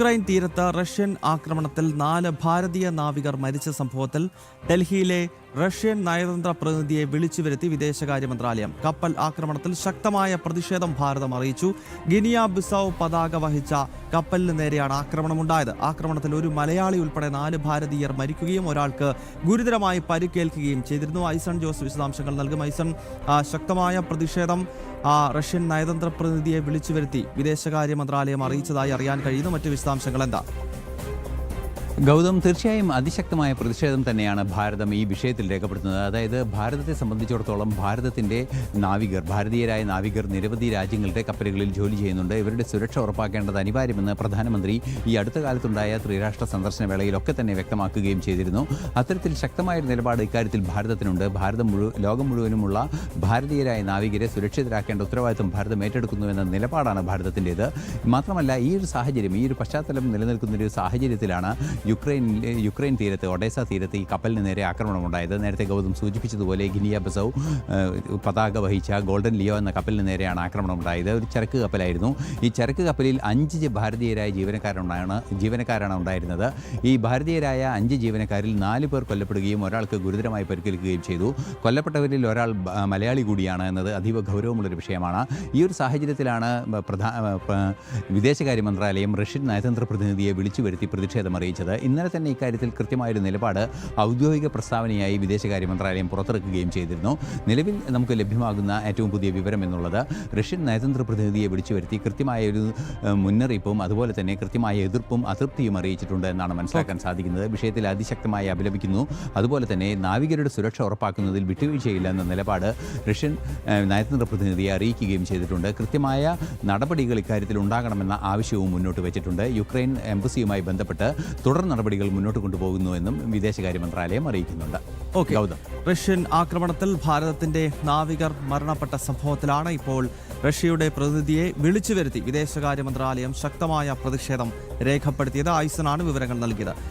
Ukraine തീരത്ത് Russian ആക്രമണത്തിൽ 4 ഭാരതീയ നാവികർ മരിച്ച സംഭവത്തിൽ ഡൽഹിയിലെ റഷ്യൻ നയതന്ത്ര പ്രതിനിധിയെ വിളിച്ചുവരുത്തി വിദേശകാര്യ മന്ത്രാലയം. കപ്പൽ ആക്രമണത്തിൽ ശക്തമായ പ്രതിഷേധം ഭാരതം അറിയിച്ചു. ഗിനിയ ബിസൗ പതാക വഹിച്ച കപ്പലിന് നേരെയാണ് ആക്രമണമുണ്ടായത്. ആക്രമണത്തിൽ ഒരു മലയാളി ഉൾപ്പെടെ 4 ഭാരതീയർ മരിക്കുകയും ഒരാൾക്ക് ഗുരുതരമായി പരിക്കേൽക്കുകയും ചെയ്തിരുന്നു. ഐസൺ ജോസ് വിശദാംശങ്ങൾ നൽകും. ഐസൺ, ശക്തമായ പ്രതിഷേധം റഷ്യൻ നയതന്ത്ര പ്രതിനിധിയെ വിളിച്ചുവരുത്തി വിദേശകാര്യ മന്ത്രാലയം അറിയിച്ചതായി അറിയാൻ കഴിയുന്നു. മറ്റ് വിശദാംശങ്ങൾ എന്താ? ഗൗതം, തീർച്ചയായും അതിശക്തമായ പ്രതിഷേധം തന്നെയാണ് ഭാരതം ഈ വിഷയത്തിൽ രേഖപ്പെടുത്തുന്നത്. അതായത് ഭാരതത്തെ സംബന്ധിച്ചിടത്തോളം ഭാരതീയരായ നാവികർ നിരവധി രാജ്യങ്ങളുടെ കപ്പലുകളിൽ ജോലി ചെയ്യുന്നുണ്ട്. ഇവരുടെ സുരക്ഷ ഉറപ്പാക്കേണ്ടത് അനിവാര്യമെന്ന് പ്രധാനമന്ത്രി ഈ അടുത്ത കാലത്തുണ്ടായ ത്രിരാഷ്ട്ര സന്ദർശന വേളയിലൊക്കെ തന്നെ വ്യക്തമാക്കുകയും ചെയ്തിരുന്നു. അത്തരത്തിൽ ശക്തമായൊരു നിലപാട് ഇക്കാര്യത്തിൽ ഭാരതത്തിനുണ്ട്. ലോകം മുഴുവനുമുള്ള ഭാരതീയരായ നാവികരെ സുരക്ഷിതരാക്കേണ്ട ഉത്തരവാദിത്വം ഭാരതം ഏറ്റെടുക്കുന്നുവെന്ന നിലപാടാണ് ഭാരതത്തിൻ്റേത്. മാത്രമല്ല, ഈ ഒരു പശ്ചാത്തലം നിലനിൽക്കുന്ന ഒരു സാഹചര്യത്തിലാണ് യുക്രൈൻ തീരത്ത്, ഒഡേസ തീരത്ത് ഈ കപ്പലിന് നേരെ ആക്രമണമുണ്ടായത്. നേരത്തെ ഗൗതം സൂചിപ്പിച്ചതുപോലെ ഗിനിയ ബിസൗ പതാക വഹിച്ച ഗോൾഡൻ ലിയോ എന്ന കപ്പലിന് നേരെയാണ് ആക്രമണമുണ്ടായത്. ഒരു ചരക്ക് കപ്പലായിരുന്നു. ഈ ചരക്ക് കപ്പലിൽ 5 ഭാരതീയരായ ജീവനക്കാരാണ് ഉണ്ടായിരുന്നത്. ഈ ഭാരതീയരായ 5 ജീവനക്കാരിൽ 4 പേർ കൊല്ലപ്പെടുകയും ഒരാൾക്ക് ഗുരുതരമായി പരിക്കേൽക്കുകയും ചെയ്തു. കൊല്ലപ്പെട്ടവരിൽ ഒരാൾ മലയാളി കൂടിയാണ് എന്നത് അതീവ ഗൗരവമുള്ളൊരു വിഷയമാണ്. ഈ ഒരു സാഹചര്യത്തിലാണ് വിദേശകാര്യ മന്ത്രാലയം റഷ്യൻ നയതന്ത്ര പ്രതിനിധിയെ വിളിച്ചു വരുത്തി പ്രതിഷേധം അറിയിച്ചത്. ഇന്നലെ തന്നെ ഇക്കാര്യത്തിൽ കൃത്യമായൊരു നിലപാട് ഔദ്യോഗിക പ്രസ്താവനയായി വിദേശകാര്യ മന്ത്രാലയം പുറത്തിറക്കുകയും ചെയ്തിരുന്നു. നിലവിൽ നമുക്ക് ലഭ്യമാകുന്ന ഏറ്റവും പുതിയ വിവരം എന്നുള്ളത് റഷ്യൻ നയതന്ത്ര പ്രതിനിധിയെ വിളിച്ചു വരുത്തി കൃത്യമായൊരു മുന്നറിയിപ്പും അതുപോലെ തന്നെ കൃത്യമായ എതിർപ്പും അതൃപ്തിയും അറിയിച്ചിട്ടുണ്ട് എന്നാണ് മനസ്സിലാക്കാൻ സാധിക്കുന്നത്. വിഷയത്തിൽ അതിശക്തമായി അപലപിക്കുന്നു. അതുപോലെ തന്നെ നാവികരുടെ സുരക്ഷ ഉറപ്പാക്കുന്നതിൽ വിട്ടുവീഴ്ചയില്ല എന്ന നിലപാട് റഷ്യൻ നയതന്ത്ര പ്രതിനിധിയെ അറിയിക്കുകയും ചെയ്തിട്ടുണ്ട്. കൃത്യമായ നടപടികൾ ഇക്കാര്യത്തിൽ ഉണ്ടാകണമെന്ന ആവശ്യവും മുന്നോട്ട് വെച്ചിട്ടുണ്ട്. യുക്രൈൻ എംബസിയുമായി ബന്ധപ്പെട്ട് തുടർ നടപടികൾ മുന്നോട്ട് കൊണ്ടുപോകുന്നുവെന്നും വിദേശകാര്യ മന്ത്രാലയം അറിയിക്കുന്നുണ്ട്. റഷ്യൻ ആക്രമണത്തിൽ ഭാരതത്തിന്റെ നാവികർ മരണപ്പെട്ട സംഭവത്തിലാണ് ഇപ്പോൾ റഷ്യയുടെ പ്രതിനിധിയെ വിളിച്ചു വരുത്തി വിദേശകാര്യ മന്ത്രാലയം ശക്തമായ പ്രതിഷേധം രേഖപ്പെടുത്തിയത്. ഐസനാണ് വിവരങ്ങൾ നൽകിയത്.